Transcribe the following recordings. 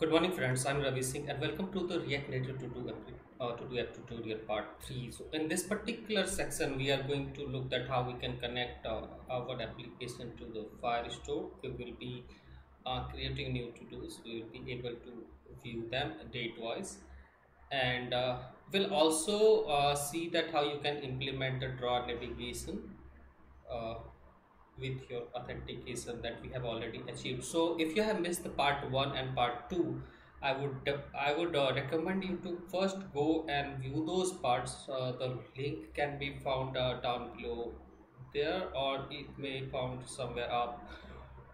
Good morning, friends. I'm Ravi Singh, and welcome to the React Native to do app tutorial part 3. So, in this particular section, we are going to look at how we can connect our application to the Firestore. We will be creating new to-dos. We will be able to view them date-wise, and we'll also see that how you can implement the draw navigation uh, with your authentication that we have already achieved. So if you have missed the part 1 and part 2, I would recommend you to first go and view those parts. The link can be found down below there, or it may found somewhere up.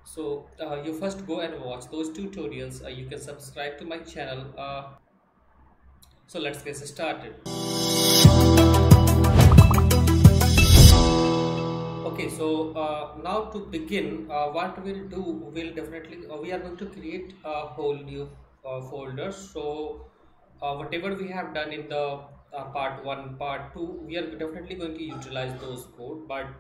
So you first go and watch those tutorials. You can subscribe to my channel. So let's get started. Okay, so now to begin, what we'll do, we'll definitely, we are going to create a whole new folder. So whatever we have done in the part 1, part 2, we are definitely going to utilize those code, but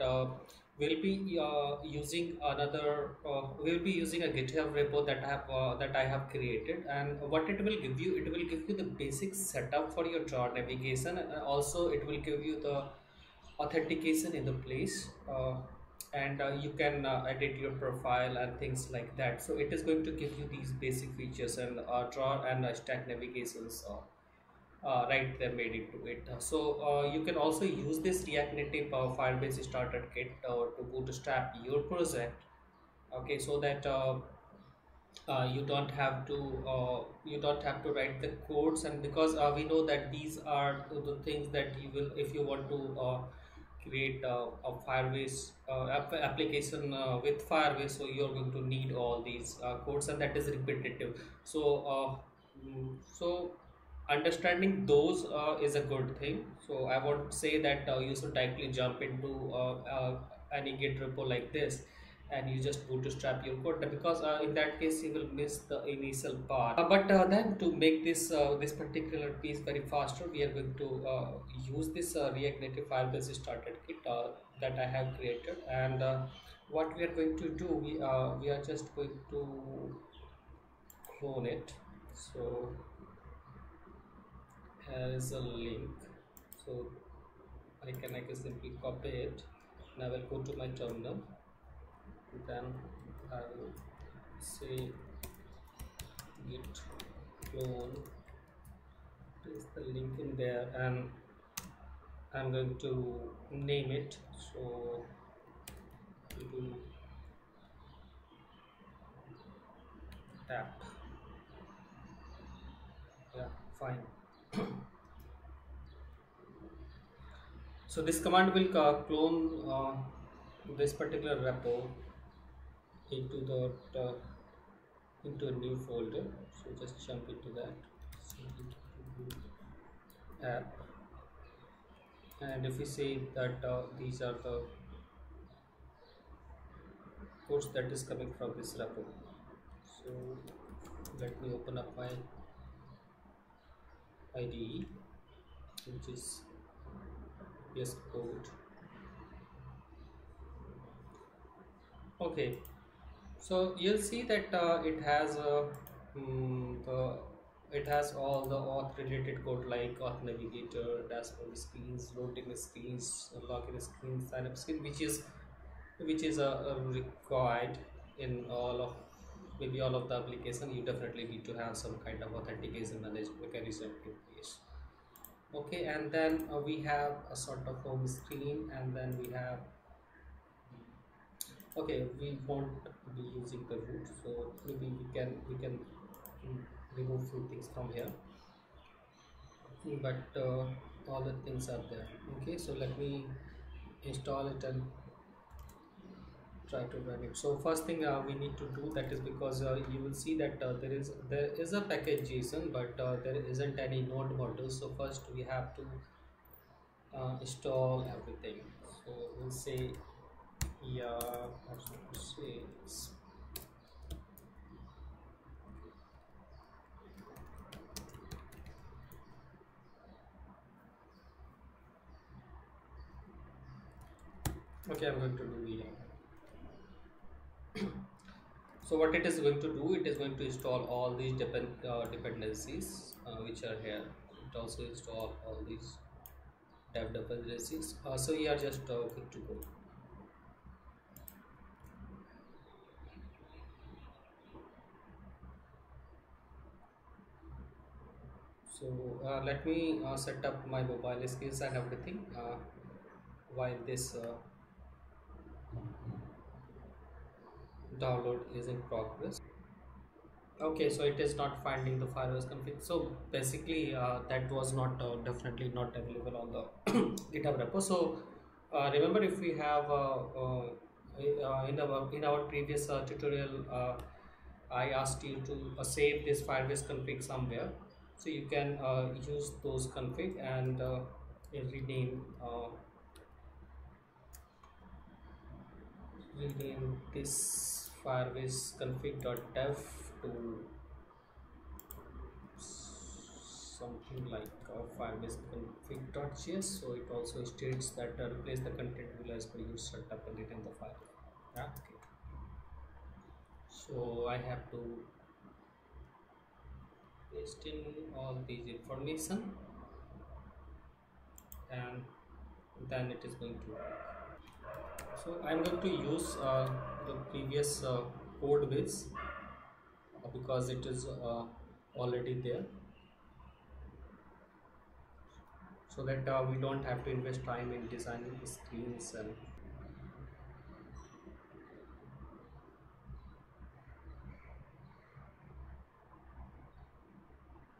we'll be using we'll be using a GitHub repo that I have created. And what it will give you, it will give you the basic setup for your draw navigation, and also it will give you the authentication in the place, and you can edit your profile and things like that. So it is going to give you these basic features, and draw and stack navigations right there made into it. So you can also use this React Native Firebase starter kit to bootstrap your project. Okay, so that you don't have to write the codes, and because we know that these are the things that you will, if you want to create a Firebase application with Firebase, so you're going to need all these codes, and that is repetitive. So understanding those is a good thing. So I won't say that you should directly jump into any Git repo like this and you just bootstrap your code, because in that case you will miss the initial part. But then to make this particular piece very faster, we are going to use this React Native Firebase starter kit that I have created. And what we are going to do, we are just going to clone it. So here is a link. So I can simply copy it, and I will go to my terminal. Then I will say git clone, paste the link in there, and I'm going to name it. So we do app. Yeah, fine. So this command will clone this particular repo into the into a new folder. So just jump into that. So app, and if we say that these are the codes that is coming from this repo. So let me open up my IDE, which is VS Code. Okay, so you'll see that it has all the auth related code like auth navigator, dashboard screens, loading screens, login screens, sign up screen, which is required in all of, maybe all of the application. You definitely need to have some kind of authentication management mechanism in place. Okay, and then we have a sort of home screen, and then we have, okay, we won't be using the root, so maybe we can mm, remove few things from here, but all the things are there. Okay, so let me install it and try to run it. So first thing we need to do, that is because you will see that there is a package JSON, but there isn't any node module. So first we have to install everything. So we'll say, yeah, say okay, I'm going to do, yeah. So what it is going to do, it is going to install all these dependencies which are here. It also install all these dev dependencies. So we are just good to go. So let me set up my mobile skills and everything while this download is in progress. Okay, so it is not finding the firewall config. So basically, that was not definitely not available on the GitHub repo. So remember, if we have in our previous tutorial, I asked you to save this Firebase config somewhere, so you can use those config and rename this Firebase config.dev to something like Firebase config.js. So it also states that replace the content rule as per you set up and retain the file. Yeah, okay. So I have to paste in all these information and then it is going to work. So I'm going to use the previous code base because it is already there, so that we don't have to invest time in designing the screens. And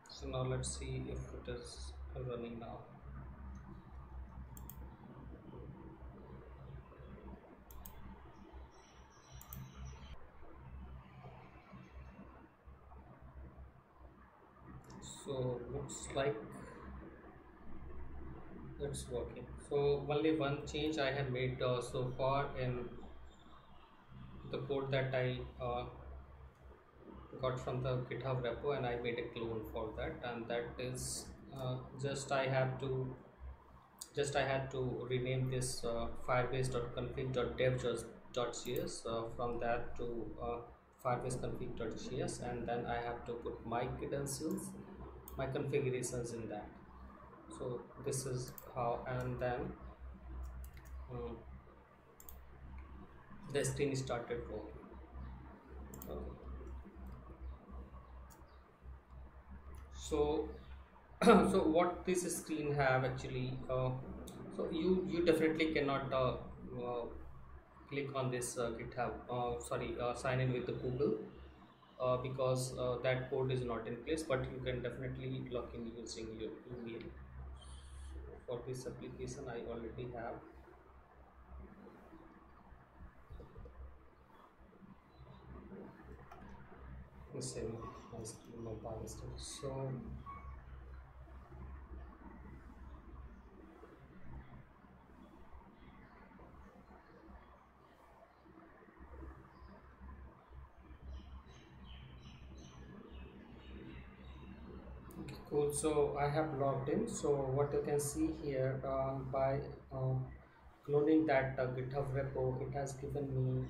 so now let's see if it is running now. So looks like it's working. So only one change I have made so far in the code that I got from the GitHub repo, and I made a clone for that, and that is just I had to rename this firebase.config.dev.js from that to firebase.config.js, and then I have to put my credentials, my configurations in that. So this is how, and then um, the screen started rolling. Okay. So so what this screen have actually, so you definitely cannot uh, click on this GitHub, sorry, sign in with the Google, because that code is not in place, but you can definitely log in using your email. For this application I already have the same my screen mobile stuff. So okay, cool. So I have logged in. So what you can see here, by cloning that GitHub repo, it has given me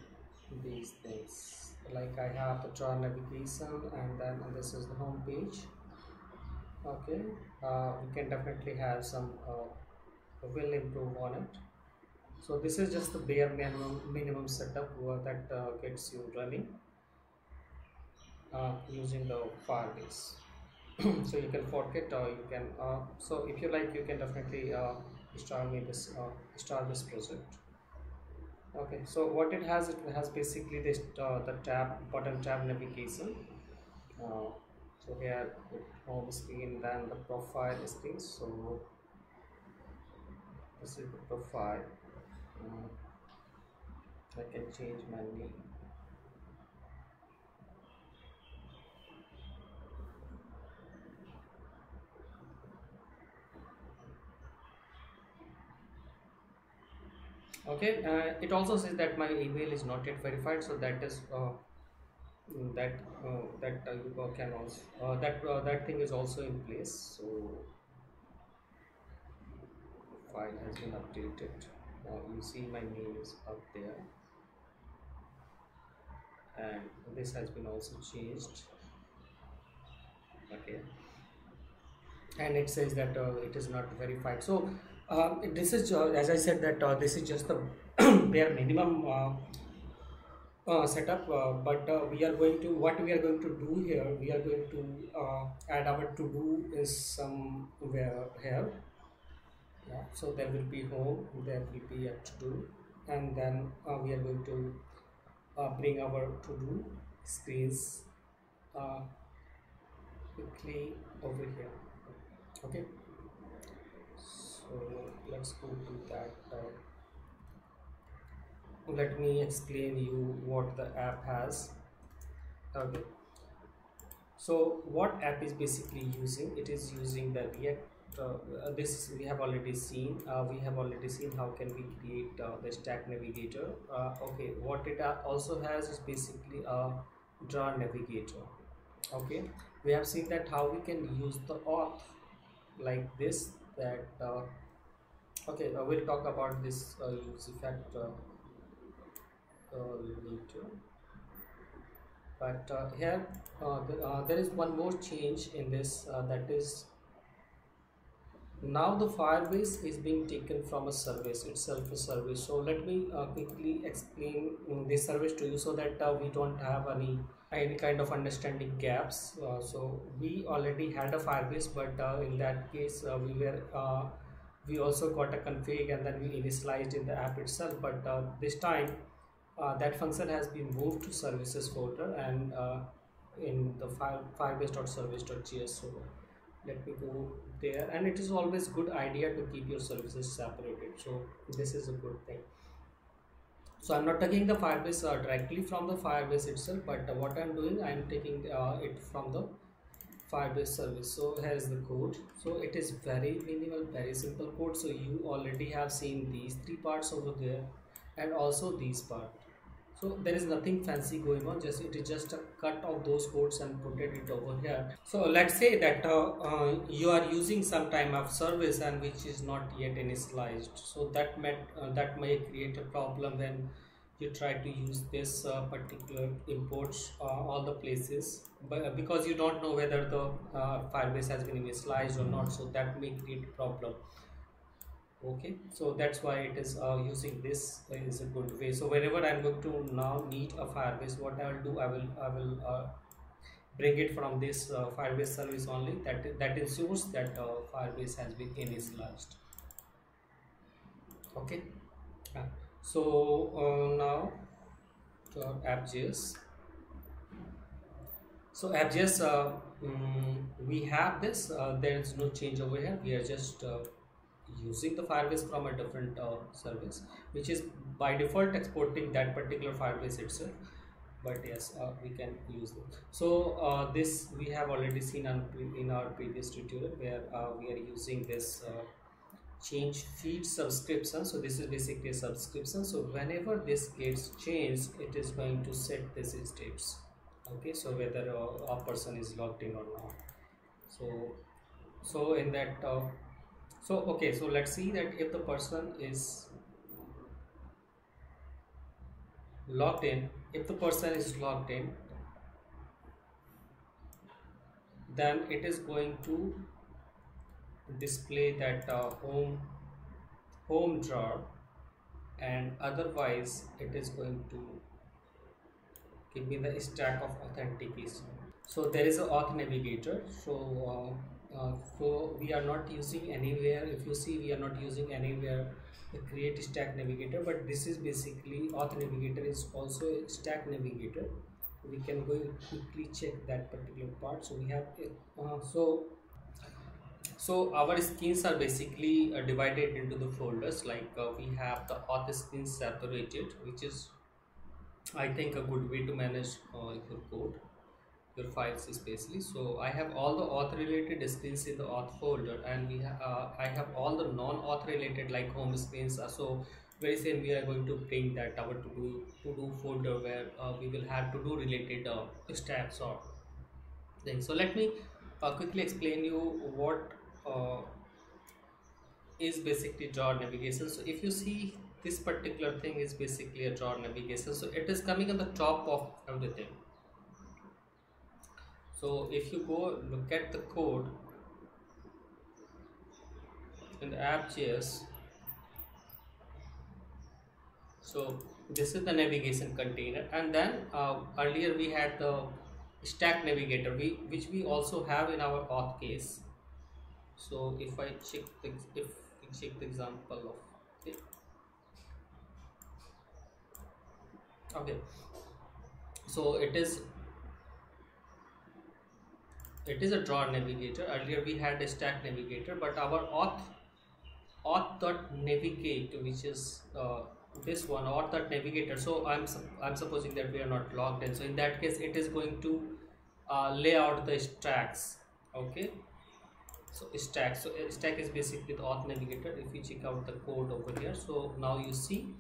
these things. Like I have the draw navigation, and then this is the home page. Okay, we can definitely have some will improve on it. So this is just the bare minimum setup that gets you running using the Firebase. So you can fork it, or you can so if you like, you can definitely start this project. Okay, so what it has basically this the tab button tab navigation. uh, so here with home screen, then the profile screen. So this is the profile. uh, I can change my name. Okay, it also says that my email is not yet verified, so that is that you can also that thing is also in place. So file has been updated. Now you see my name is up there. and this has been also changed. Okay, and it says that it is not verified. So this is as I said that this is just the bare minimum setup, but we are going to what we are going to do here, we are going to add our to do is somewhere here. Yeah, so there will be home, there will be a to do, and then we are going to bring our to do screens uh, quickly over here. Okay, so let's go to that. Let me explain you what the app has. Okay, so what app is basically using? It is using the React. This we have already seen. We have already seen how can we create the Stack Navigator. Okay, what it also has is basically a draw navigator. Okay, we have seen that how we can use the auth like this. That okay, we'll talk about this use effect later. But here there is one more change in this, that is now the Firebase is being taken from a service itself, a service. So let me quickly explain this service to you so that we don't have any kind of understanding gaps. So we already had a Firebase, but in that case we also got a config and then we initialized in the app itself. But this time that function has been moved to services folder and in the firebase.service.js. So let me go there, and it is always good idea to keep your services separated, so this is a good thing. So I'm not taking the Firebase directly from the Firebase itself, but what I'm doing, I'm taking it from the Firebase service. So here's the code. So it is very minimal, very simple code. So you already have seen these three parts over there and also these part. So there is nothing fancy going on, just it is just a cut of those codes and put it over here. So let's say that you are using some time of service and which is not yet initialized. So that may create a problem when you try to use this particular imports all the places, but because you don't know whether the Firebase has been initialized or not, so that may create a problem. Okay, so that's why it is using this is a good way. So whenever I'm going to now need a Firebase, what I will do, I will bring it from this Firebase service only. That ensures that Firebase has been initialized. Okay. Yeah. So now to our app.js. So app.js, we have this. There is no change over here. We are just using the Firebase from a different service, which is by default exporting that particular Firebase itself. But yes, we can use it. So this we have already seen in our previous tutorial where we are using this change feed subscription. So this is basically a subscription. So whenever this gets changed, it is going to set this states. Okay, so whether a person is logged in or not. So in that so okay, so let's see that if the person is logged in, then it is going to display that home drawer, and otherwise it is going to give me the stack of authentication. So there is a auth navigator. So we are not using anywhere. If you see, we are not using anywhere the create stack navigator, but this is basically auth navigator is also a stack navigator. We can go quickly check that particular part. So we have so our screens are basically divided into the folders. Like we have the auth screens separated, which is I think a good way to manage your code, your files especially. So I have all the auth related screens in the auth folder, and I have all the non-auth related like home screens. So very soon we are going to bring that our to do folder where we will have to do related stacks or things. So let me quickly explain you what is basically drawer navigation. So if you see this particular thing is basically a drawer navigation, so it is coming on the top of everything. So if you go look at the code in the app.js, so this is the navigation container, and then earlier we had the stack navigator, which we also have in our auth case. So if I check the, if we check the example of it, okay, so it is a drawer navigator. Earlier we had a stack navigator, but our auth.navigate, which is this one, auth.navigator. So I'm supposing that we are not logged in. So in that case, it is going to lay out the stacks. Okay, so stack. So a stack is basically the auth navigator. If you check out the code over here, so now you see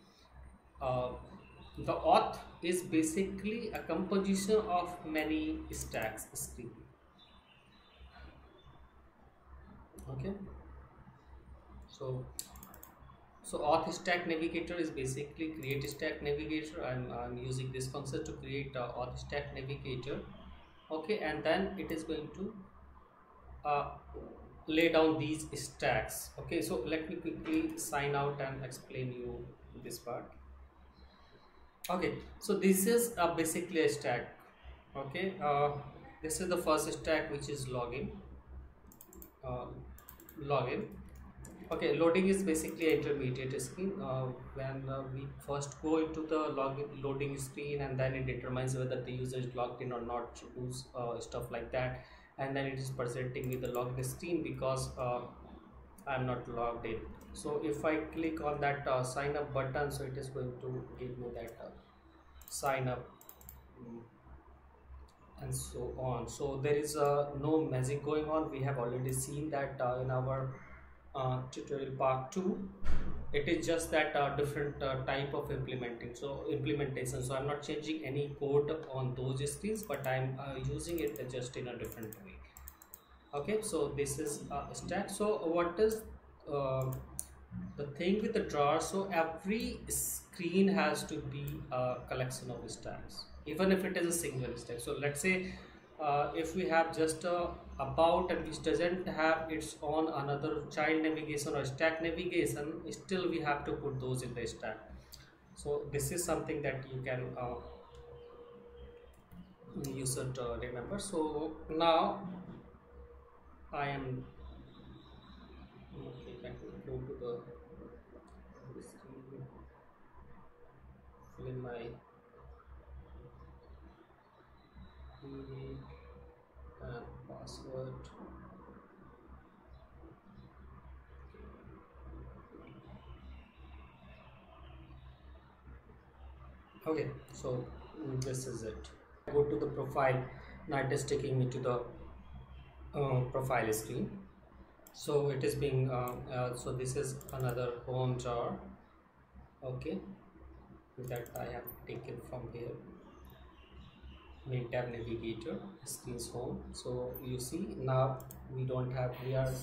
uh, the auth is basically a composition of many stacks screen. Okay, so auth stack navigator is basically create stack navigator. I'm using this concept to create auth stack navigator. Okay, and then it is going to uh, lay down these stacks. Okay, so let me quickly sign out and explain you this part. Okay, so this is basically a stack. Okay, this is the first stack, which is uh, login. Okay, loading is basically an intermediate screen. When we first go into the loading screen, and then it determines whether the user is logged in or not, to do stuff like that, and then it is presenting me the login screen because I'm not logged in. So if I click on that sign up button, so it is going to give me that sign up, mm, and so on. So there is no magic going on. We have already seen that in our tutorial part 2. It is just that different type of implementation. So I'm not changing any code on those screens, but I'm using it just in a different way. Okay, so this is a stack. So what is uh, the thing with the drawer? So every screen has to be a collection of stacks, even if it is a single stack. So let's say if we have just a about, and which doesn't have its own another child navigation or stack navigation, still we have to put those in the stack. So this is something that you should remember. So now I am okay. Let me go to the screen, fill in my email and password. Okay, so this is it. Go to the profile. Now it is taking me to the profile screen. So it is being so this is another home jar. Okay, that I have taken from here. Main tab navigator, screens home. So you see now we don't have, we are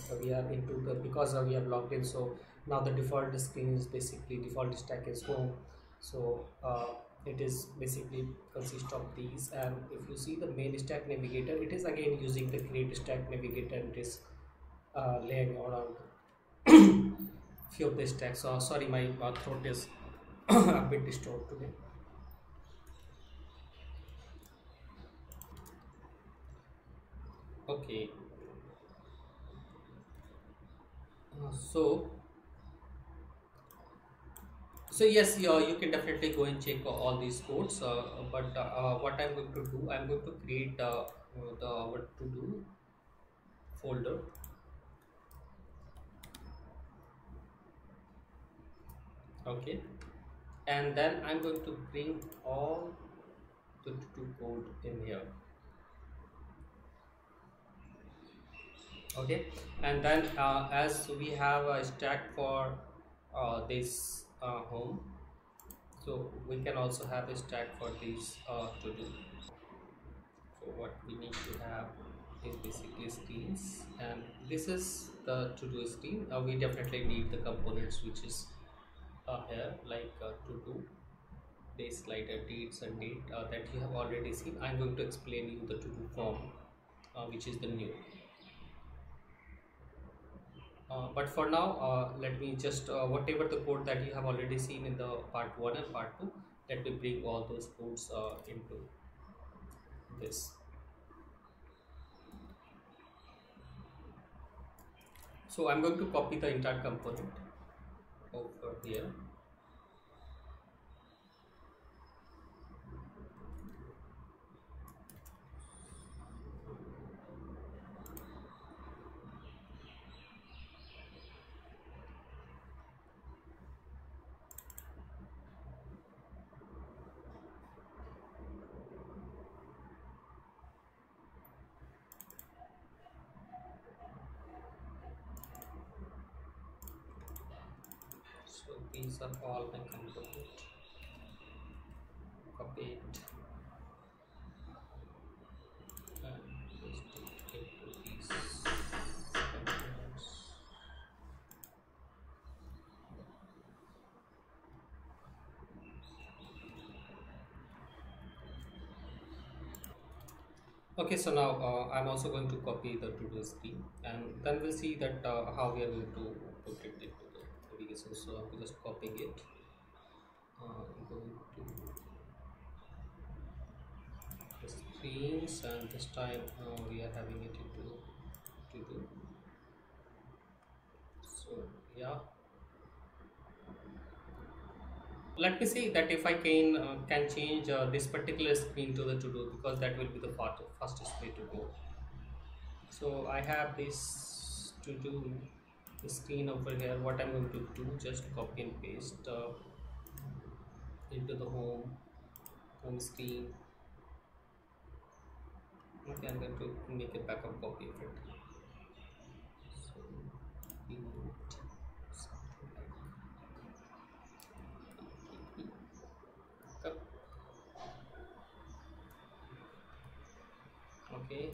into the, because we have logged in. So now the default screen is basically default stack is home. So it is basically consist of these, and if you see the main stack navigator, it is again using the create stack navigator, and it is laying around few of the stacks. So sorry, my throat is a bit disturbed today. Okay, so yes, you can definitely go and check all these codes, but what I'm going to do, I'm going to create the what to do folder. Okay, and then I'm going to bring all the to do code in here. Okay, and then as we have a stack for this home, so we can also have a stack for these to do. So what we need to have is basically screens, and this is the to do screen. We definitely need the components, which is here like to do day slider dates and date that you have already seen. I'm going to explain you the to do form, which is the new. But for now, let me just whatever the code that you have already seen in the part 1 and part 2, let me bring all those codes into this. So I'm going to copy the entire component over here. So these are all my component. Copy it and paste it into these components. Okay, so now I'm also going to copy the to-do screen, and then we'll see that how we are going to put it into the navigation. So I'm just copying it. Going to the screens, and this time we are having it into to-do. So yeah, let me see that if I can change this particular screen to the to-do, because that will be the fastest way to go. So I have this to do screen over here. What I'm going to do, just copy and paste into the home screen. Okay, I'm going to make a backup copy of it. So we need something like backup. Okay,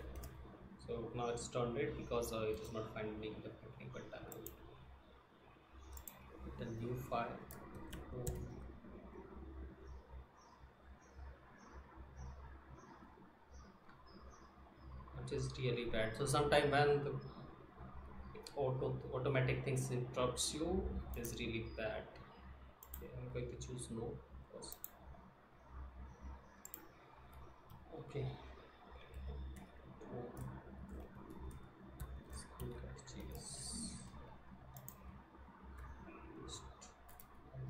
so now it's turned red because it is not finding definitely, but I will put a new file. Home. Which is really bad. So sometime when the automatic things interrupts you is really bad. Okay, I'm going to choose no first. Okay. School.js.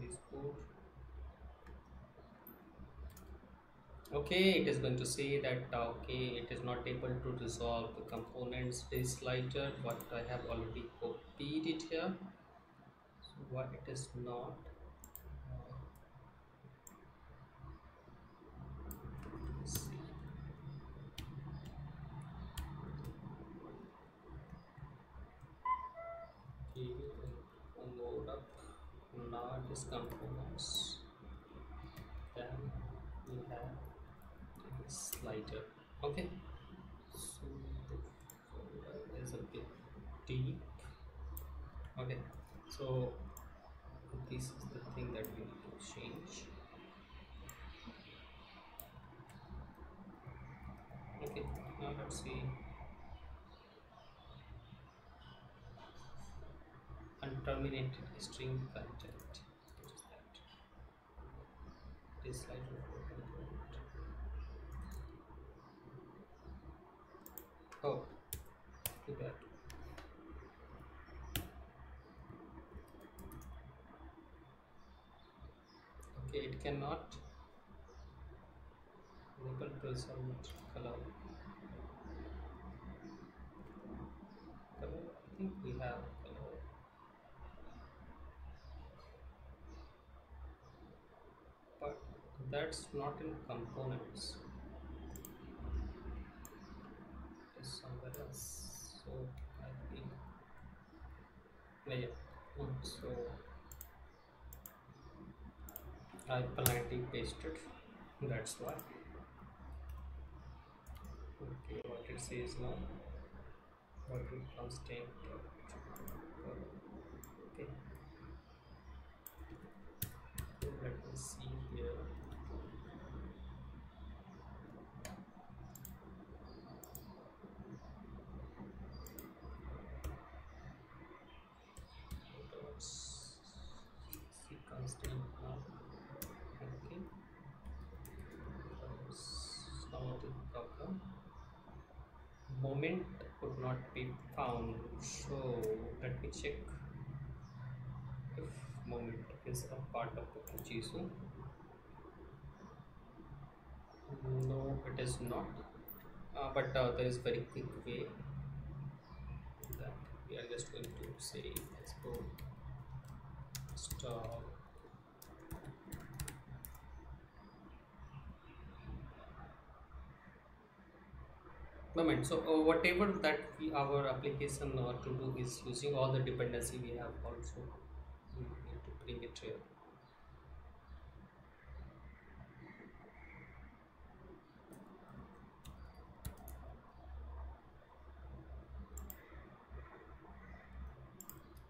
This code. Okay, it is going to say that okay, it is not able to resolve the components this slider, but I have already copied it here. So why it is not? Let's see. Okay, load up now this components. Then we have this slider. Okay, so the folder is a bit deep. Okay, so this is the thing that we need to change. Okay, now let's see. Unterminated string content. What is that? This slider for component. Oh, too bad. Okay, it cannot enable to resolve color. Color, I think we have color. But that's not in components. It's somewhere else. So I think yeah. So I politely pasted. That's why. Okay, what it says now. What will constant. Okay. moment could not be found. So let me check if moment is a part of the JSON. No, it is not. But there is very quick way that we are just going to say export stop moment. So whatever that our application to do is using all the dependency we have also we need to bring it here.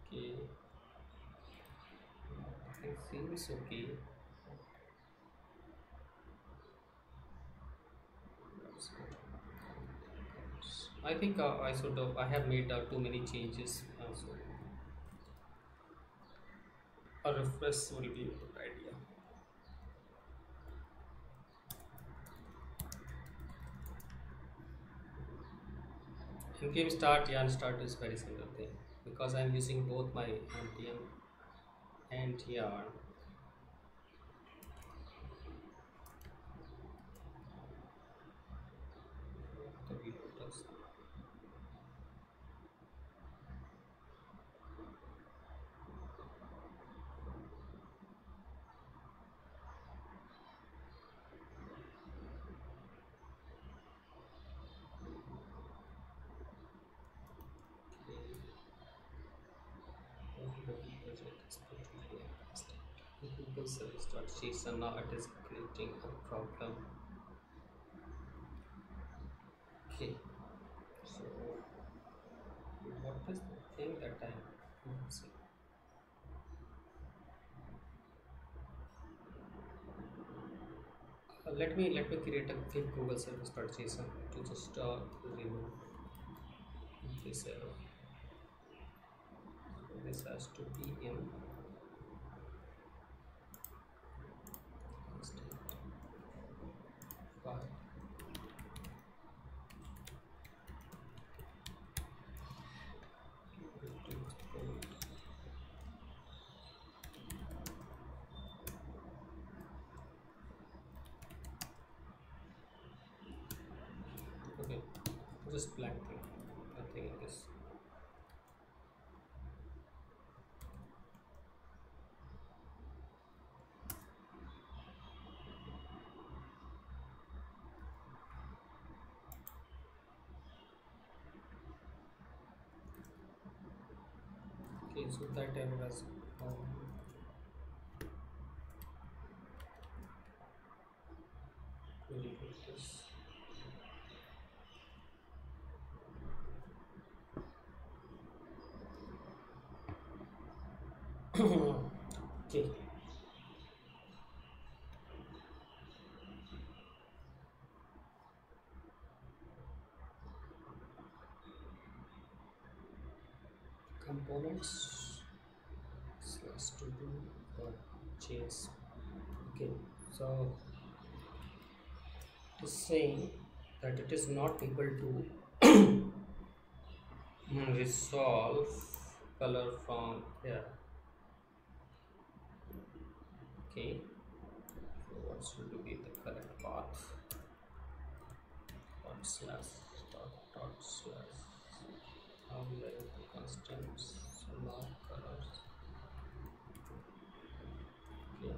Okay, it seems okay. I think I have made too many changes, so a refresh will be a good idea. In game start, yarn start is very similar thing because I'm using both my npm and yarn. The video does. Google service.json, now it is creating a problem. Okay, so what is the thing that I'm using? Let me create a quick Google service.json to just remove this error. So this has to be in constant file. Okay, just blank thing, nothing in this. Okay, so that error has really put this. Okay, components slash to do js. Okay, so it is saying that it is not able to resolve color from here. Okay, so what should be the correct path? Dot slash dot slash constants log colors. Okay.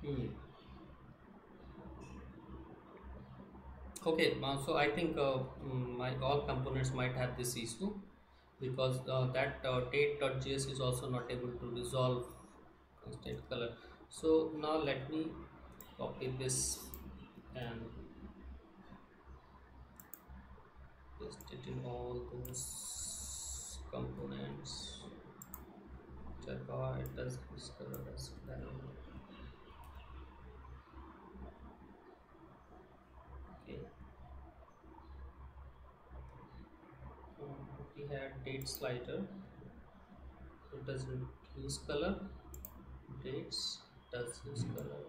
Hmm. Okay, so I think my all components might have this issue because that date.js is also not able to resolve constant color. So now let me copy this and paste it in all those components. Check how it does this color as well. Okay. We had date slider. It doesn't use color. Dates does use color.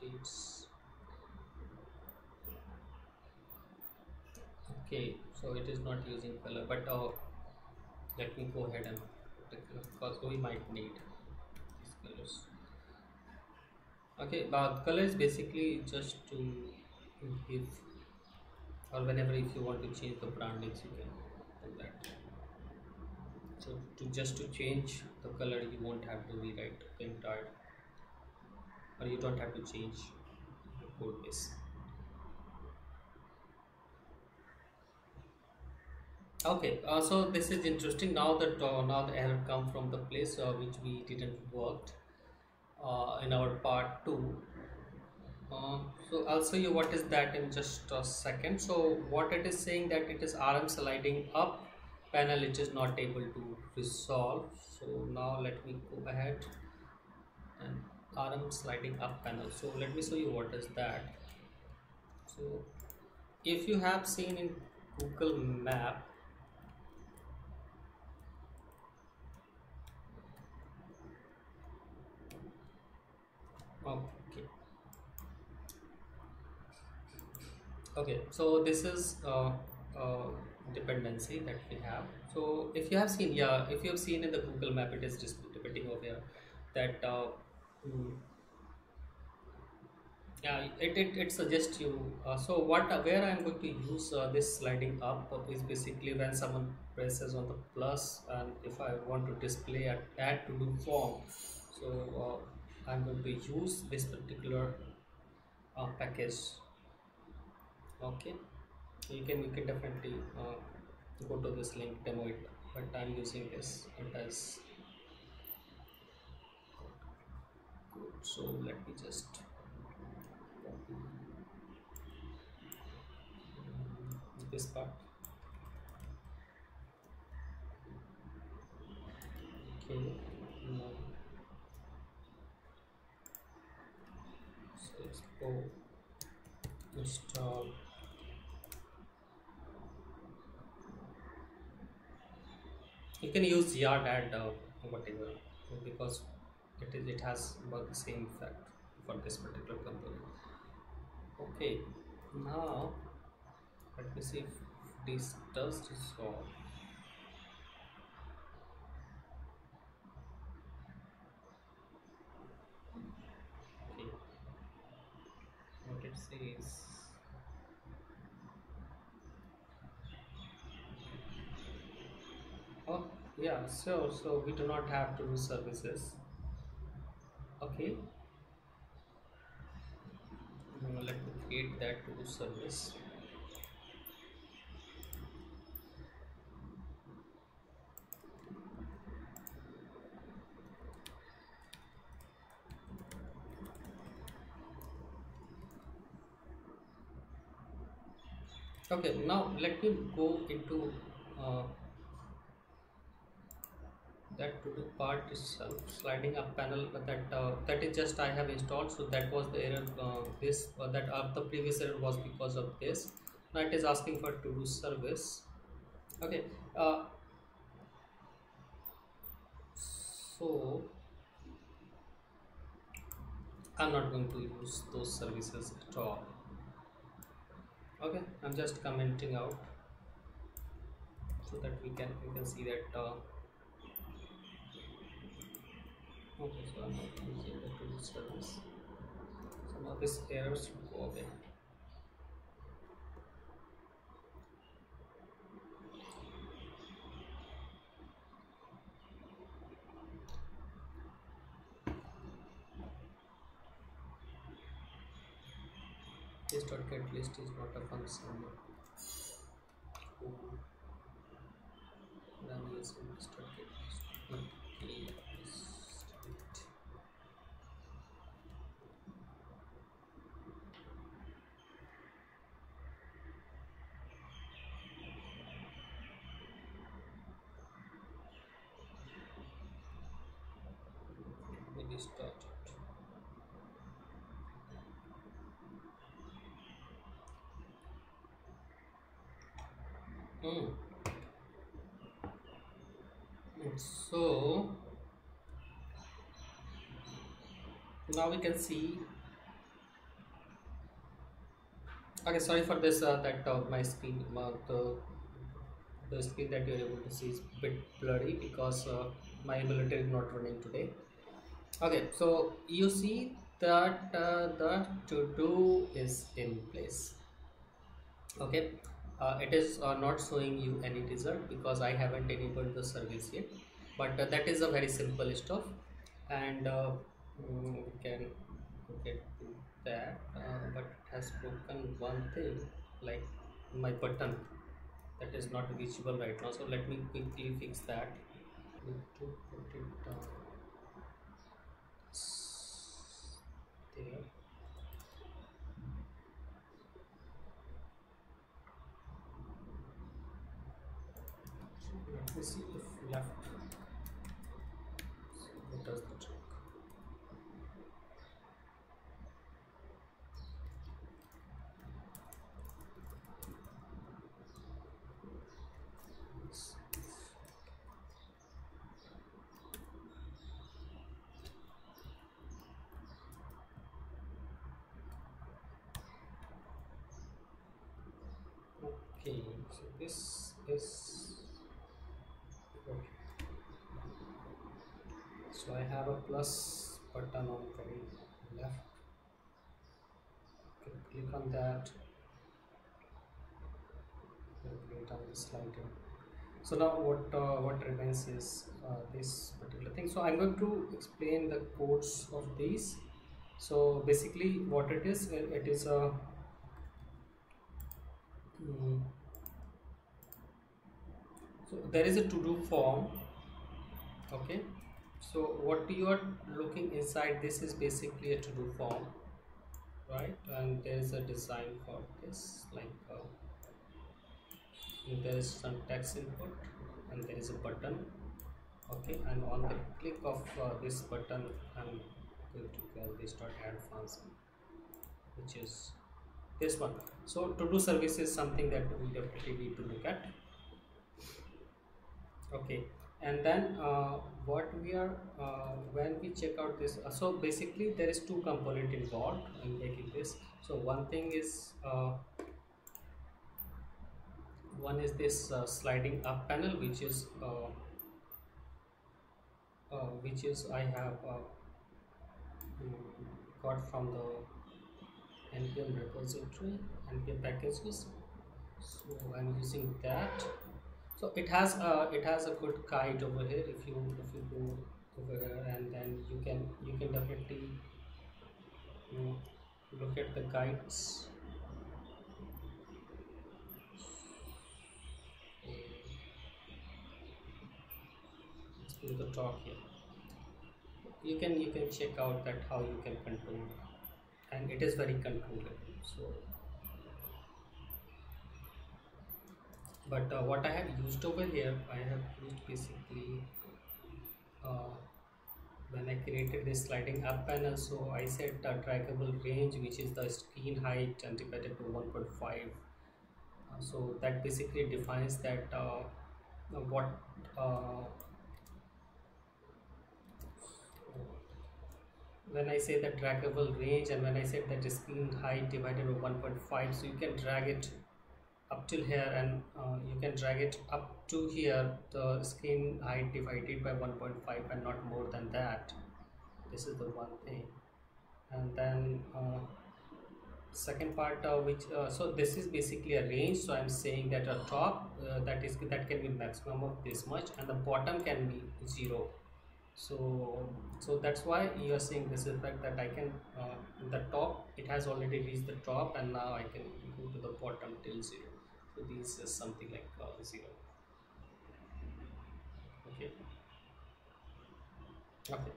Dates. Okay, so it is not using color, but let me go ahead and take color because we might need these colors. Okay, but color is basically just to give, or whenever if you want to change the brandings, you can do that. So to just to change the color, you won't have to rewrite the entire, or you don't have to change the code base. Okay, so this is interesting. Now that now the error come from the place which we didn't worked in our part two. So I'll show you what is that in just a second. So what it is saying that it is RM sliding up panel, it is not able to resolve. So now let me go ahead and RM sliding up panel. So let me show you what is that. So if you have seen in Google Map, okay, okay, so this is uh, dependency that we have. So if you have seen, yeah, if you have seen in the Google Map, it is just depending over here that mm, yeah, it suggests you. So what where I'm going to use this sliding up is basically when someone presses on the plus, and if I want to display add to do form, so I'm going to use this particular package. Okay, you can definitely go to this link, demo it, but I'm using this it as good. So let me just copy this part. Okay, now so export, install. You can use yard add whatever, because it has about the same effect for this particular component. Okay, now let me see if this does resolve. Okay, what it says. Oh yeah, so we do not have to do services. Okay, let me create that to do service. Okay, now let me go into uh, that to do part itself. Sliding up panel, that is just I have installed, so that was the error. This that the previous error was because of this. Now it is asking for to do service. Okay, uh, so I'm not going to use those services at all. Okay, I'm just commenting out so that we can see that. Okay, so I'm not using the to do service. So now this error should go away. This dot get list is not a function. Then using this dot get list. Okay, list. Maybe start it. Hmm. So now we can see. Okay, sorry for this. That my screen, the screen that you're able to see is a bit blurry because my emulator is not running today. Okay, so you see that the to do is in place. Okay, it is not showing you any result because I haven't enabled the service yet, but that is a very simple stuff. And we can get to that, but it has broken one thing, like my button that is not visible right now, so let me quickly fix that. Need to put it down there. Let me see if left, what does the trick. Okay, so this is okay. So I have a plus button on very left. Okay, click on that, create on the slider. So now what remains is this particular thing. So I'm going to explain the codes of these. So basically, what it is, it is a mm, so there is a to do form. Okay, so what you are looking inside this is basically a to do form, right? And there is a design for this, like there is some text input and there is a button. Okay, and on the click of this button, I'm going to call this dot add function, which is this one. So to do service is something that we definitely need to look at. Okay, and then what we are when we check out this, so basically there is two component involved in making this. So one is this sliding up panel, which is I have got from the npm repository, npm packages. So I'm using that. So it has a good guide over here. If you go over here, and then you can definitely mm, look at the guides. Let's go to the top here. You can check out that how you can control, and it is very controllable. So, but what I have used over here, I have used basically uh, when I created this sliding up panel. So I set a trackable range, which is the screen height and divided to 1.5. So that basically defines that what uh, when I say the trackable range, and when I said that the screen height divided by 1.5, so you can drag it up till here, and you can drag it up to here, the screen height divided by 1.5, and not more than that. This is the one thing. And then second part, which so this is basically a range. So I'm saying that a top that can be maximum of this much, and the bottom can be 0. So that's why you are seeing this effect, that I can the top, it has already reached the top, and now I can go to the bottom till 0. So this is something like 0. Okay. Okay.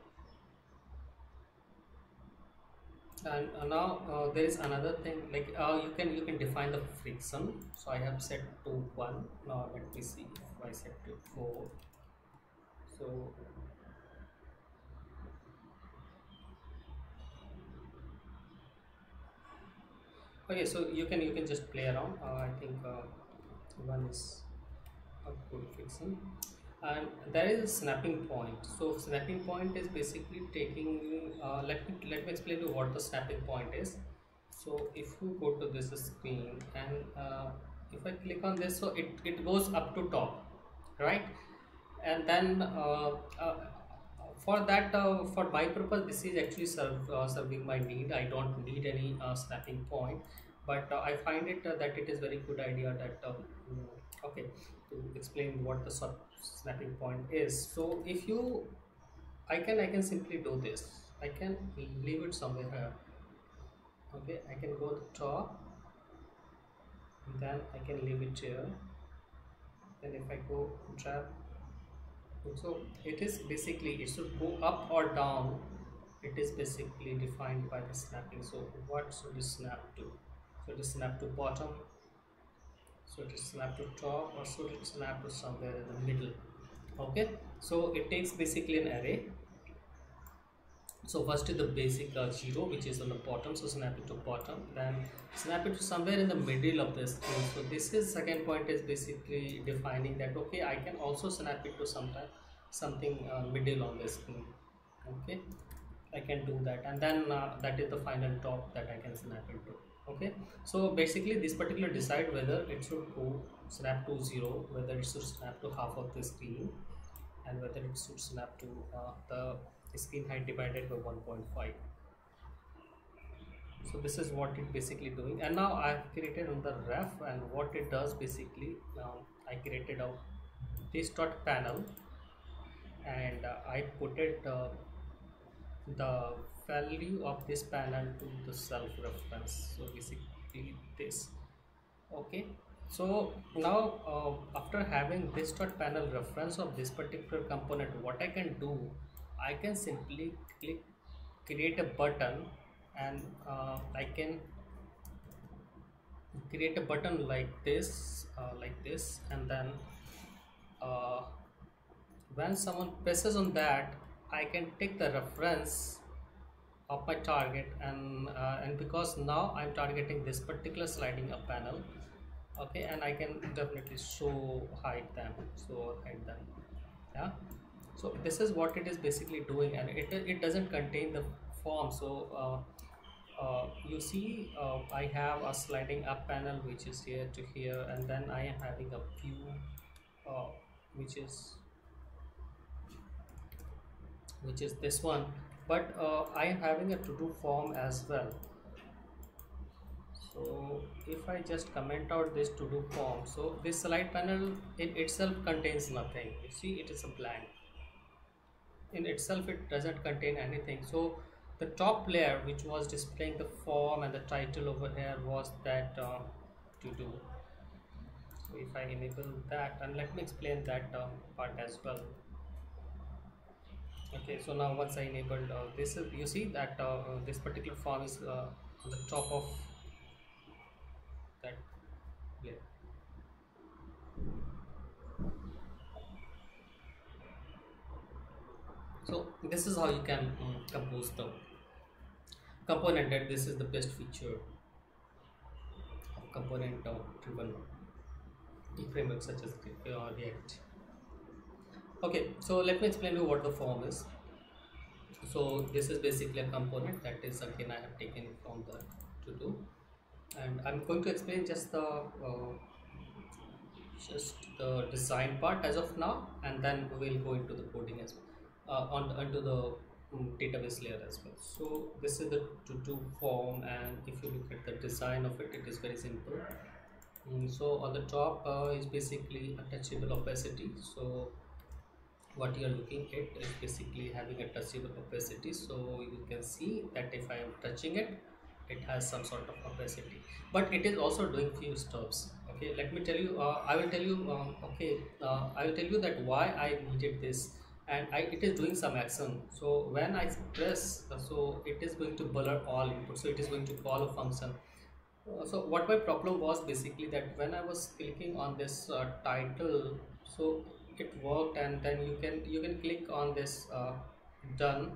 And now there is another thing, like you can define the friction. So I have set to 1. Now let me see if I set to 4. So okay, so you can just play around. I think one is output fixing. And there is a snapping point. So snapping point is basically taking let me explain to you what the snapping point is. So if you go to this screen and if I click on this, so it goes up to top, right? And then for that for my purpose this is actually serving my need. I don't need any snapping point, but I find it that it is very good idea that okay, to explain what the snapping point is. So if you I can simply do this. I can leave it somewhere here. Okay, I can go to top, and then I can leave it here. Then if I go drag, so it is basically it should go up or down. It is basically defined by the snapping. So what should it snap to? Should it snap to bottom? Should it snap to top, or should it snap to somewhere in the middle? Okay, so it takes basically an array. So first is the basic 0, which is on the bottom, so snap it to bottom, then snap it to somewhere in the middle of the screen. So this is second point is basically defining that okay, I can also snap it to something middle on the screen. Okay, I can do that, and then that is the final top that I can snap it to. Okay, so basically this particular decide whether it should go snap to 0, whether it should snap to half of the screen, and whether it should snap to the screen height divided by 1.5. So this is what it basically doing. And now I have created on the ref, and what it does basically, now I created a this dot panel, and I put it the value of this panel to the self reference. So basically this. Okay, so now after having this dot panel reference of this particular component, what I can do, I can simply click create a button, and I can create a button like this, and then uh, when someone presses on that, I can take the reference of my target, and because now I'm targeting this particular sliding up panel. Okay, and I can definitely hide them, yeah. So this is what it is basically doing, and it doesn't contain the form. So you see I have a sliding up panel which is here to here, and then I am having a view uh, which is this one, but I am having a to do form as well. So if I just comment out this to do form, so this slide panel in itself contains nothing. You see, it is a blank. In itself, it doesn't contain anything. So the top layer which was displaying the form and the title over here was that to do. So if I enable that, and let me explain that part as well. Okay, so now once I enabled this, is you see that this particular form is on the top of that layer. So this is how you can compose the component, and this is the best feature of component driven framework such as React. Okay, so let me explain to you what the form is. So this is basically a component that is again I have taken it from the to do, and I'm going to explain just the design part as of now, and then we will go into the coding as well, onto the database layer as well. So this is the to do form, and if you look at the design of it, it is very simple. So on the top is basically a touchable opacity. So what you are looking at is basically having a touchable opacity. So you can see that if I am touching it, it has some sort of opacity, but it is also doing few steps. Okay, let me tell you, I will tell you I will tell you that why I needed this, and it is doing some action. So when I press, so it is going to blur all input, so it is going to call a function. So what my problem was basically that when I was clicking on this title, so it worked, and then you can click on this done.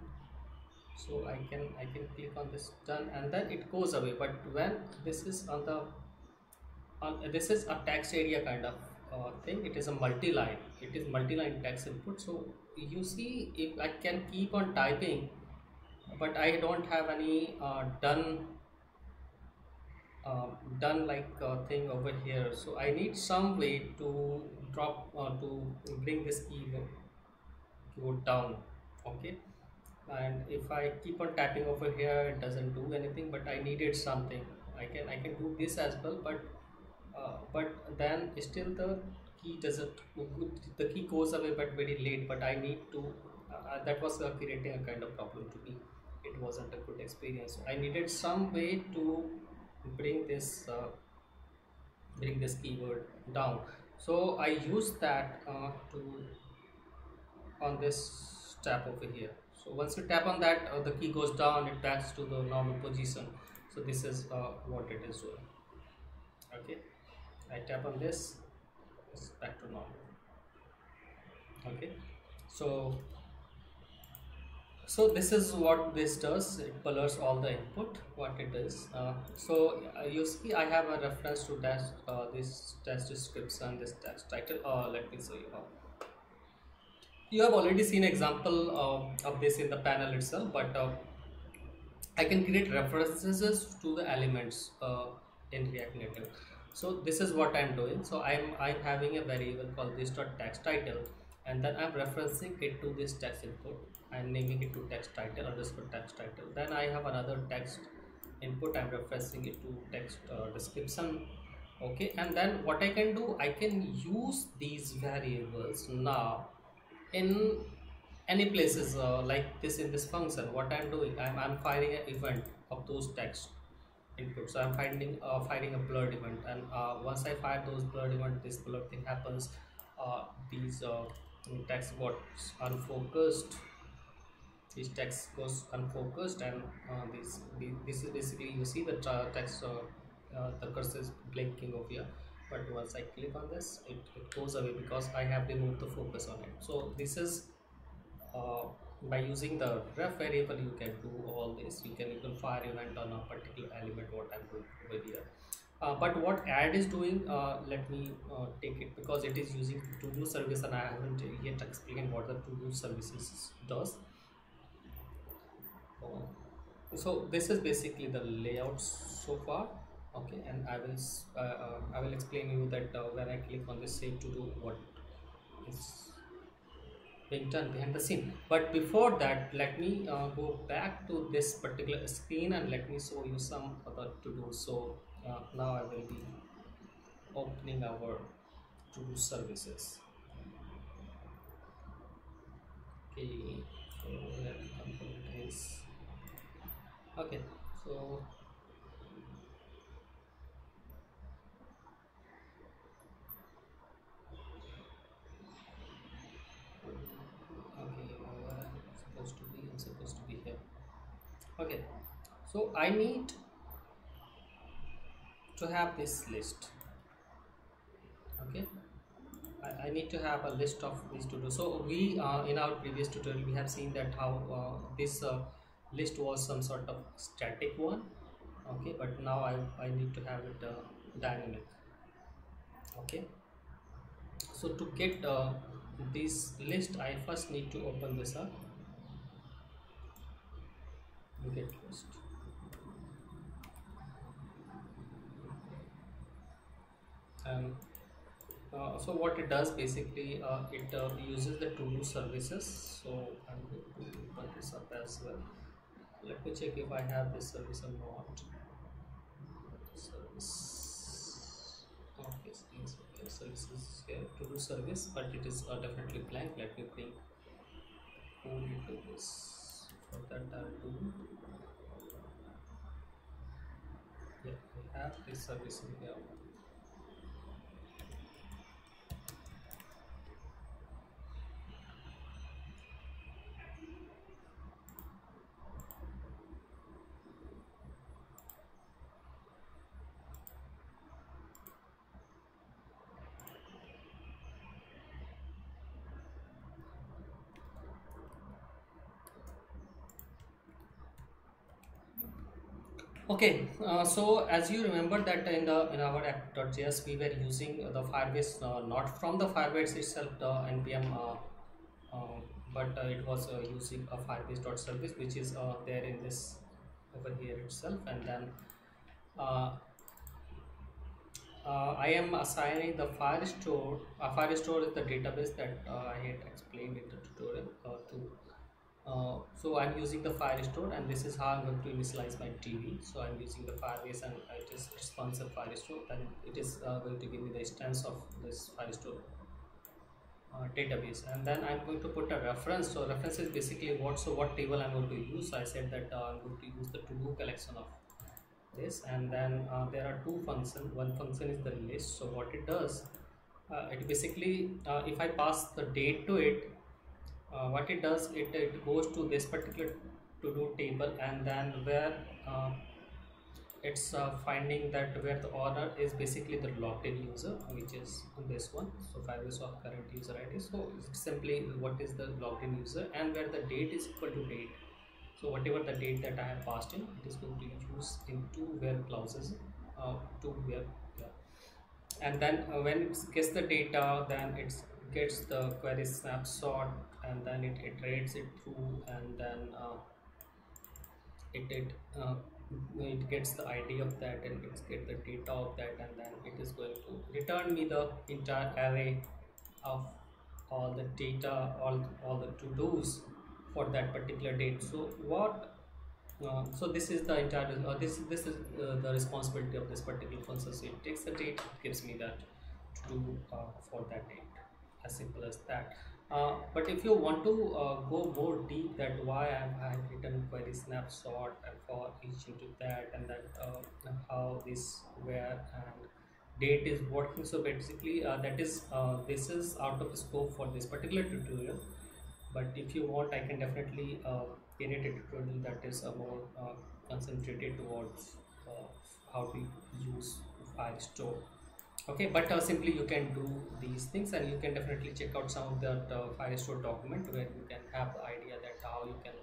So I can click on this done, and then it goes away. But when this is on the this is a text area kind of thing. It is a multi-line. It is multi-line text input. So you see, if I can keep on typing, but I don't have any done like thing over here. So I need some way to drop to bring this keyboard down. Okay, and if I keep on tapping over here, it doesn't do anything, but I needed something. I can do this as well, but then still the key doesn't, the key goes away but very late. But I need to that was creating a kind of problem to me. It wasn't a good experience. I needed some way to bring this keyword down. So I use that to on this tap over here. So once you tap on that, the key goes down, it backs to the normal position. So this is what it is doing. Okay, I tap on this, it's back to normal. Okay, so this is what this does. It blurs all the input what it is. You see I have a reference to this test description, this test title. Let me show you how. You have already seen example of this in the panel itself, but I can create references to the elements in React Native. So this is what I'm doing. So I'm having a variable called this dot text title, and then I'm referencing it to this text input. I'm naming it to text title underscore text title. Then I have another text input. I'm referencing it to text description. Okay, and then what I can do, I can use these variables now in any places like this. In this function, what I'm doing, I'm firing an event of those text input. So I'm firing a blurred event, and once I fire those blurred event, this blurred thing happens. These text got unfocused, this text goes unfocused, and this is basically, you see the text, the cursor is blinking over here, but once I click on this, it goes away because I have removed the focus on it. So this is by using the ref variable, you can do all this. You can fire event on a particular element, what I'm doing over here. But what add is doing, let me take it, because it is using to do service, and I haven't yet explained what the to do services does. So this is basically the layout so far. Okay, and I will explain you that when I click on this save to do, what is being done behind the scene. But before that, let me go back to this particular screen and let me show you some other to do. So now I will be opening our to do services. Okay, so let me complete this. Okay, so I'm supposed to be here. Okay, so I need to have this list. Okay, I need to have a list of these to do. So we in our previous tutorial, we have seen that how this list was some sort of static one. Okay, but now I need to have it dynamic. Okay, so to get this list, I first need to open this up. Get list. And so what it does basically, it uses the to-do services. So I'm going to put this up as well. Let me check if I have this service or not. Service. Okay, services here, to-do service, but it is definitely blank. Let me bring into this. For that I'll do. Yeah, we have this service in here. Okay, so as you remember that in our app.js we were using the Firebase, not from the Firebase itself, the npm, uh, but it was using a Firebase.service, which is there in this over here itself, and then uh, I am assigning the Firestore. Firestore is the database that I had explained in the tutorial to. So I'm using the Firestore, and this is how I'm going to initialize my TV. So I'm using the Firebase, and it is responsive Firestore, and it is going to give me the instance of this Firestore database. And then I'm going to put a reference. So reference is basically what. So what table I'm going to use. So I said that I'm going to use the to-do collection of this, and then there are two functions. One function is the list. So what it does, it basically, if I pass the date to it, what it does, it goes to this particular to do table, and then where it's finding that where the owner is basically the logged in user, which is this one. So Firebase of current user ID. So it's simply what is the logged in user, and where the date is equal to date. So whatever the date that I have passed in, it is going to use into where clauses to where, yeah. And then when it gets the data, then it gets the query snapshot, and then it iterates it through, and then it it gets the ID of that, and it gets the data of that, and then it is going to return me the entire array of all the data, all the to-dos for that particular date. So what so this is the entire this is the responsibility of this particular function. So it takes the date, it gives me that to do for that date, as simple as that. But if you want to go more deep, that why I have written query snapshot and for each into that, and that how this where and date is working. So basically that is this is out of scope for this particular tutorial. But if you want, I can definitely create a tutorial that is more concentrated towards how to use Firestore. Okay, but simply you can do these things, and you can definitely check out some of that Firestore document, where you can have the idea that how you can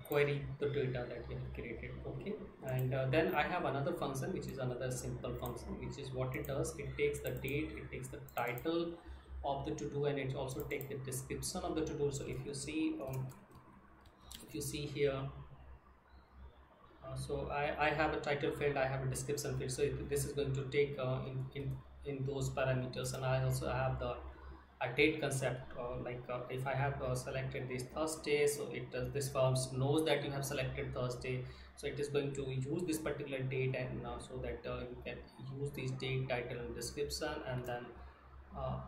query the data that you have created. Okay, and then I have another function, which is another simple function, which is what it does, it takes the date, it takes the title of the to do, and it also takes the description of the to do. So if you see here, so I have a title field, I have a description field. So this is going to take in those parameters, and I also have the a date concept, if I have selected this Thursday, so it does, this form knows that you have selected Thursday, so it is going to use this particular date, and so that you can use this date, title and description, and then uh,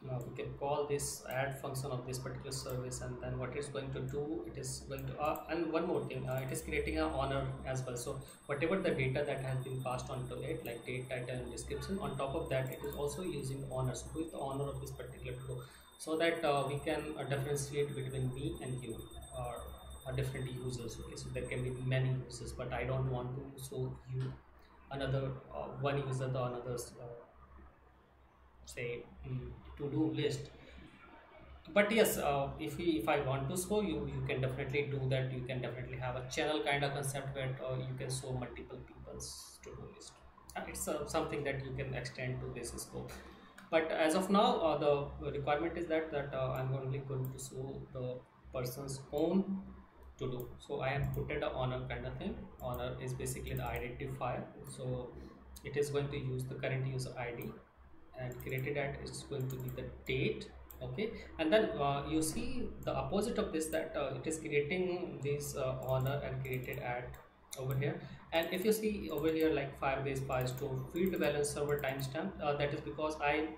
we can call this add function of this particular service, and then what it's going to do, it is going to and one more thing, it is creating a honor as well. So whatever the data that has been passed on to it, like date, title and description, on top of that it is also using honor. So who is the honor of this particular to, so that we can differentiate between me and you, or different users. Okay, so there can be many users, but I don't want to show you another one user, the another's say to-do list. But yes, if I want to show you, you can definitely do that. You can definitely have a channel kind of concept where you can show multiple people's to-do list. It's something that you can extend to this scope. But as of now, the requirement is that I'm only going to show the person's own to do. So I have put it a honor kind of thing. Honor is basically the identifier. So it is going to use the current user ID, and created at is going to be the date. Okay, and then you see the opposite of this, that it is creating this honor and created at over here. And if you see over here, like Firebase Firestore field balance server timestamp, that is because I'm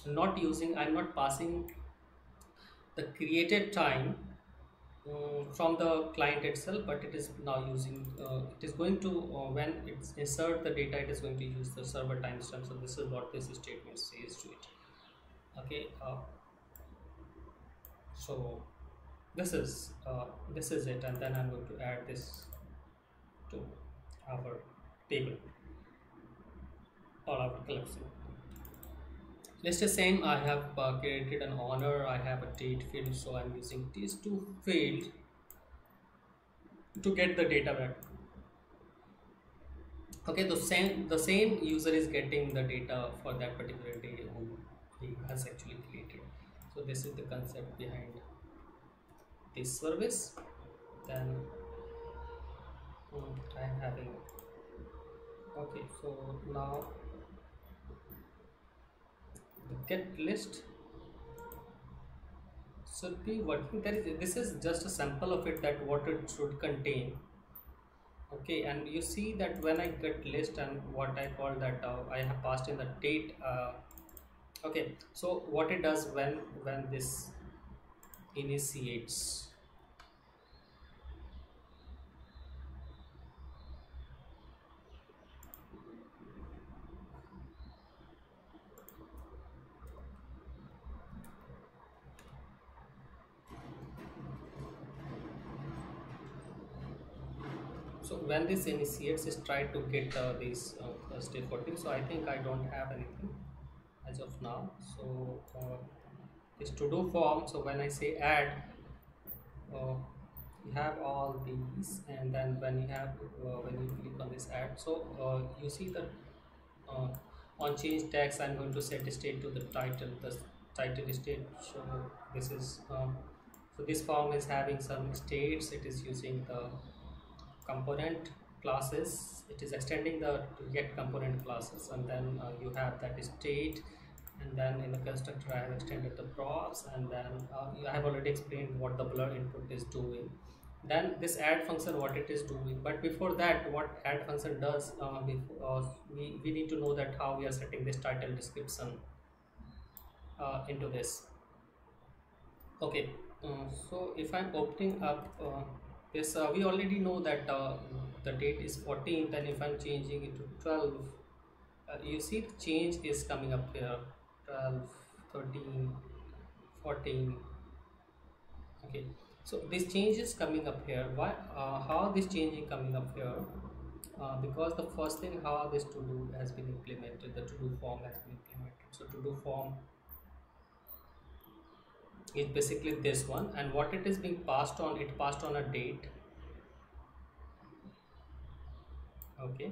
not passing the created time from the client itself, but it is now using it is going to when it's insert the data, it is going to use the server timestamp. So this is what this statement says to it. Okay, so this is it, and then I'm going to add this to our table or our collection. List is same. I have created an honor, I have a date field, so I'm using these two fields to get the data back. Okay, the same user is getting the data for that particular day who he has actually created. So this is the concept behind this service. Then I'm having, okay, so now the get list should be working. This is just a sample of it, that what it should contain. Okay, and you see that when I get list and what I call that, I have passed in the date. Okay, so what it does when this initiates, so when this initiates is try to get this Thursday 14. So I think I don't have anything as of now. So this to do form, so when I say add, uh, you have all these, and then when you have when you click on this add, so you see that uh, on change text I'm going to set state to the title, the title state. So this is so this form is having some states. It is using the component classes. It is extending the to get component classes, and then you have that state, and then in the constructor I have extended the props, and then I have already explained what the blur input is doing. Then this add function, what it is doing. But before that, what add function does, we need to know that how we are setting this title description into this. Okay, so if I'm opening up this, we already know that the date is 14th, and if I'm changing it to 12, you see the change is coming up here, 12, 13, 14. Okay, so this change is coming up here. Why? How this change is coming up here? Because the first thing, how this to do has been implemented, the to do form has been implemented. So to do form is basically this one, and what it is being passed on, it passed on a date. Okay,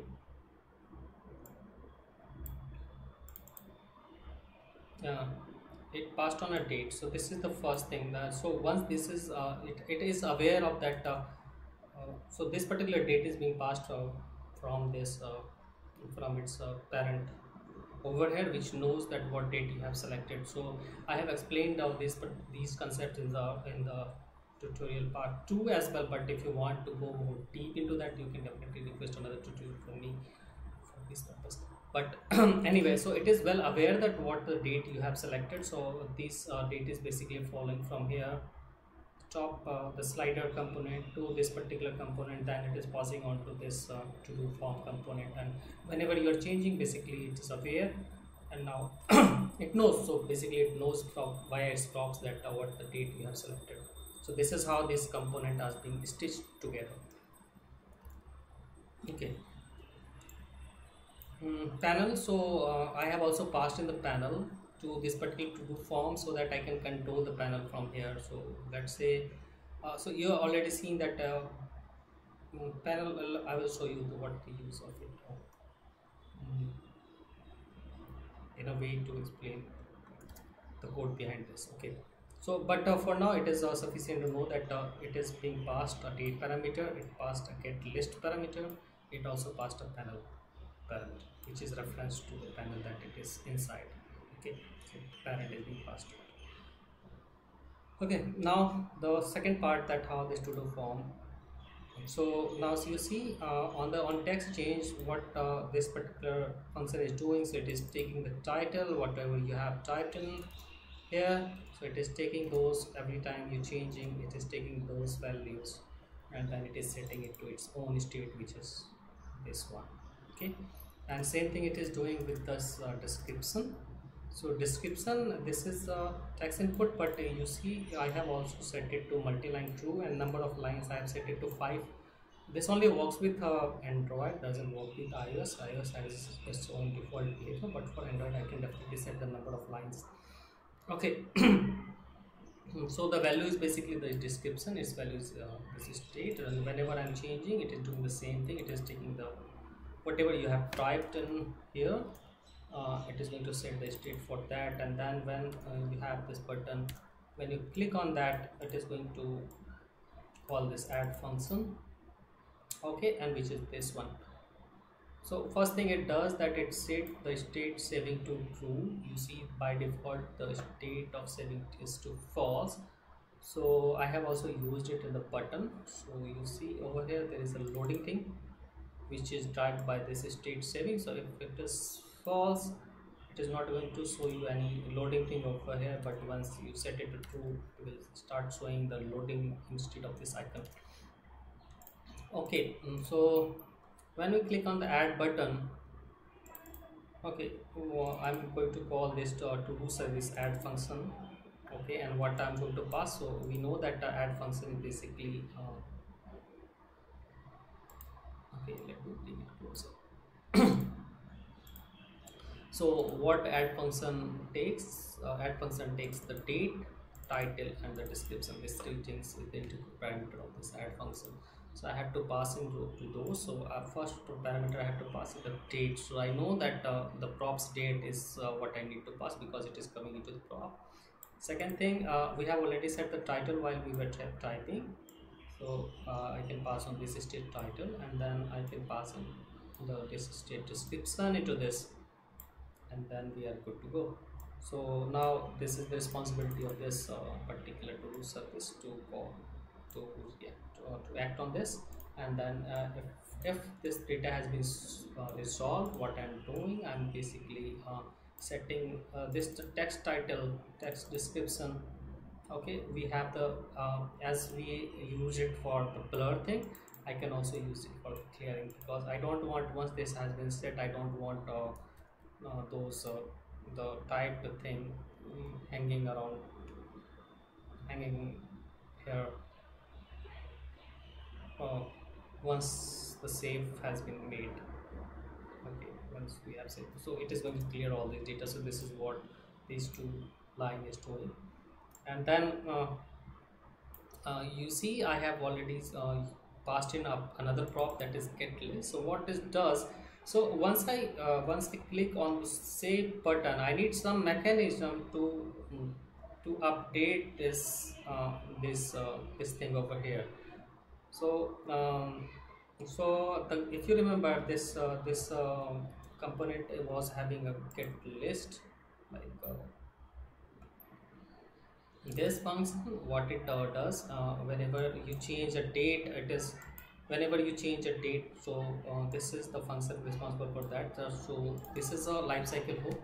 it passed on a date. So this is the first thing that, so once this is it is aware of that, so this particular date is being passed from this from its parent overhead, which knows that what date you have selected. So I have explained this, but these concepts in the tutorial part 2 as well. But if you want to go more deep into that, you can definitely request another tutorial from me for this purpose. But anyway, so it is well aware that what the date you have selected. So this date is basically following from here top, the slider component to this particular component, then it is passing on to this to do form component, and whenever you are changing, basically it is aware, and now it knows. So basically it knows from via its props that what the date you have selected. So this is how this component has been stitched together. Okay. Panel, so I have also passed in the panel to this particular to do form, so that I can control the panel from here. So let's say so you have already seen that panel. I will show you what the use of it mm, in a way to explain the code behind this. Okay, so but for now it is sufficient to know that it is being passed a date parameter, it passed a get list parameter, it also passed a panel parameter, which is reference to the panel that it is inside. Okay, so parent is being passed. Okay, now the second part, that how this to do form. So now, so you see on the on text change, what this particular function is doing. So it is taking the title, whatever you have typed in here, so it is taking those every time you're changing, it is taking those values, and then it is setting it to its own state, which is this one. Okay, and same thing it is doing with this description. So description, this is text input, but you see I have also set it to multi-line true, and number of lines I have set it to 5. This only works with Android, doesn't work with iOS. iOS has its own default behavior, but for Android I can definitely set the number of lines. Okay. So the value is basically the description, its value is this state, and whenever I'm changing, it is doing the same thing. It is taking the whatever you have typed in here, it is going to set the state for that. And then when you have this button, when you click on that, it is going to call this add function, okay, and which is this one. So first thing it does that it set the state saving to true. You see by default the state of saving is to false. So I have also used it in the button. So you see over here there is a loading thing which is driven by this state saving. So if it is false, it is not going to show you any loading thing over here, but once you set it to true, it will start showing the loading instead of this icon. Okay, so when we click on the add button, okay, I'm going to call this to do service add function, okay, and what I'm going to pass. So we know that the add function is basically okay, let me bring it closer. So what add function takes, add function takes the date, title and the description. These three things is the integral parameter of this add function. So I have to pass in to those. So first parameter I have to pass in the date. So I know that the props date is what I need to pass because it is coming into the prop. Second thing, we have already set the title while we were typing. So I can pass on this state title, and then I can pass in this state description into this, and then we are good to go. So now this is the responsibility of this particular to do service to call to act on this. And then if this data has been resolved, what I'm doing, I'm basically setting this text title, text description. Okay, we have the as we use it for the blur thing, I can also use it for clearing, because I don't want, once this has been set, I don't want those the typed thing hanging around, hanging here uh, once the save has been made. Okay, once we have saved, so it is going to clear all this data. So this is what these two line is doing. And then you see I have already passed in up another prop, that is get list. So what this does, so once I click on the save button, I need some mechanism to update this thing over here. So if you remember this component was having a get list, like this function, what it does, whenever you change a date, it is whenever you change a date. So this is the function responsible for that. So this is a lifecycle hook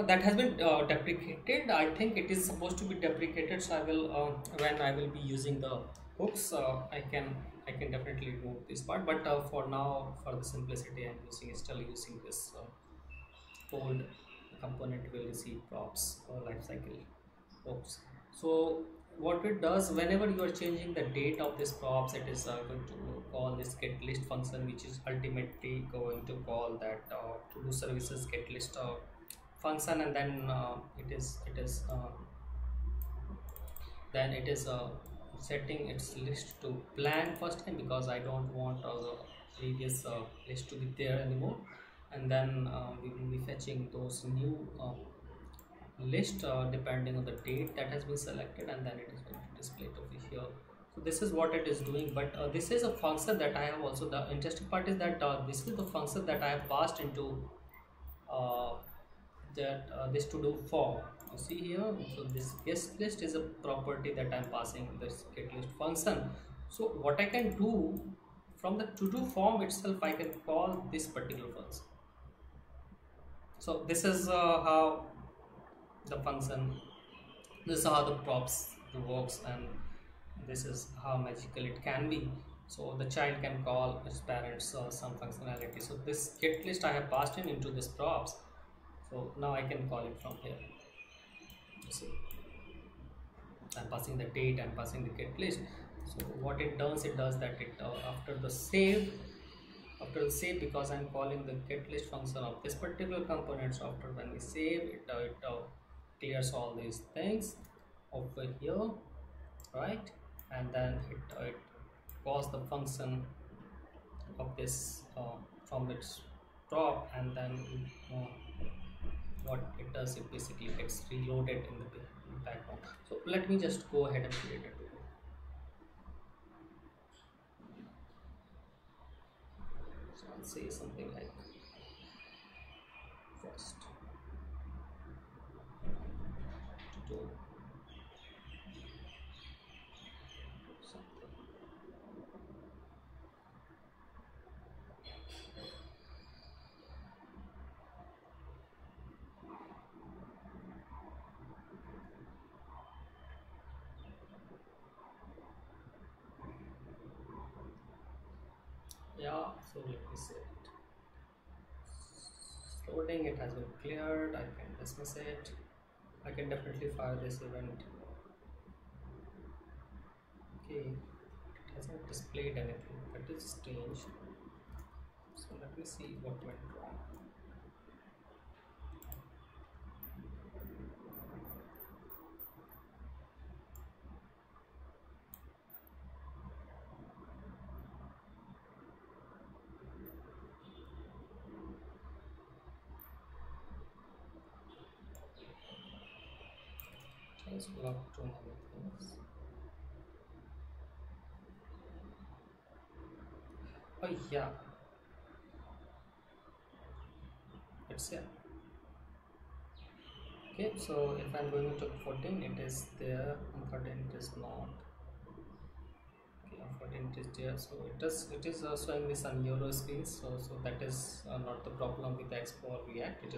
that has been deprecated. I think it is supposed to be deprecated. So I will when I will be using the hooks, I can definitely remove this part. But for now, for the simplicity, I'm still using this old component will receive props or lifecycle hooks. So what it does, whenever you are changing the date of this props, it is going to call this get list function, which is ultimately going to call that to do services get list function. And then it is setting its list to blank first time, because I don't want the previous list to be there anymore. And then we will be fetching those new list depending on the date that has been selected, and then it is going to display it over here. So this is what it is doing. But this is a function that I have also, the interesting part is that this is the function that I have passed into uh, this to do form. You see here, so this guest list is a property that I'm passing this get list function. So what I can do from the to do form itself, I can call this particular function. So this is how the function, this is how the props works, and this is how magical it can be. So the child can call its parents some functionality. So this get list I have passed in into this props. So now I can call it from here. You see, I'm passing the date, I'm passing the get list. So what it does that it after the save, because I'm calling the get list function of this particular component. So after when we save it, clears all these things over here, right? And then it calls the function of this from its top, and then uh, what it does, it basically gets reloaded in the background. So let me just go ahead and create it. So I'll say something like first to do something. Yeah, so let me say it. Loading, it has been cleared. I can dismiss it. I can definitely fire this event. Okay, it hasn't displayed anything. That is strange. So let me see what went wrong. Change log to many things. Oh yeah, it's here. Okay, so if I'm going to 14, it is there, and 13 it is not. Okay, 14 it is there, so it is showing this on Euro screen. So that is not the problem with Expo or React.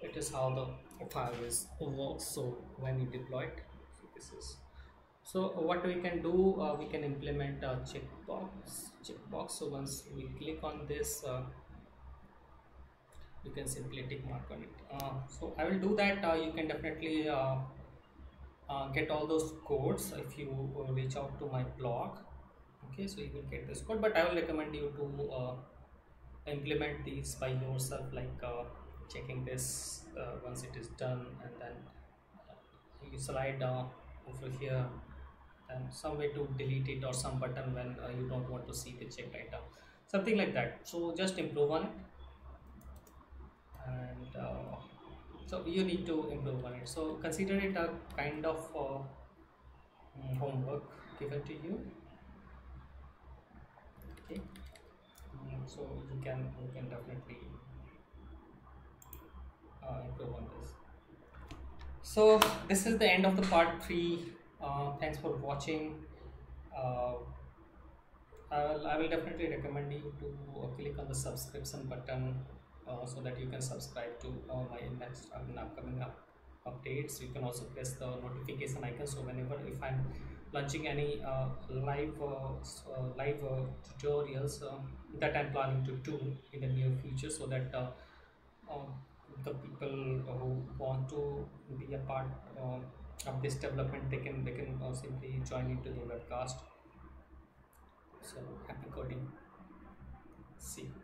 It is how the file is works. So when you deploy it, so this is. So what we can do, we can implement a checkbox. So once we click on this, you can simply tick mark on it. So I will do that. You can definitely get all those codes if you reach out to my blog. Okay, so you will get this code, but I will recommend you to implement these by yourself, like checking this once it is done, and then you slide down over here and some way to delete it, or some button when you don't want to see the checked item, something like that. So just improve on it, and so you need to improve on it. So consider it a kind of homework given to you. Okay. So you can definitely improve on this. So this is the end of the part 3. Thanks for watching. uh, I will definitely recommend you to click on the subscription button, so that you can subscribe to my next upcoming updates. You can also press the notification icon, so whenever if I'm launching any live tutorials that I'm planning to do in the near future, so that uh, the people who want to be a part of this development, they can simply join into the webcast. So happy coding. See you.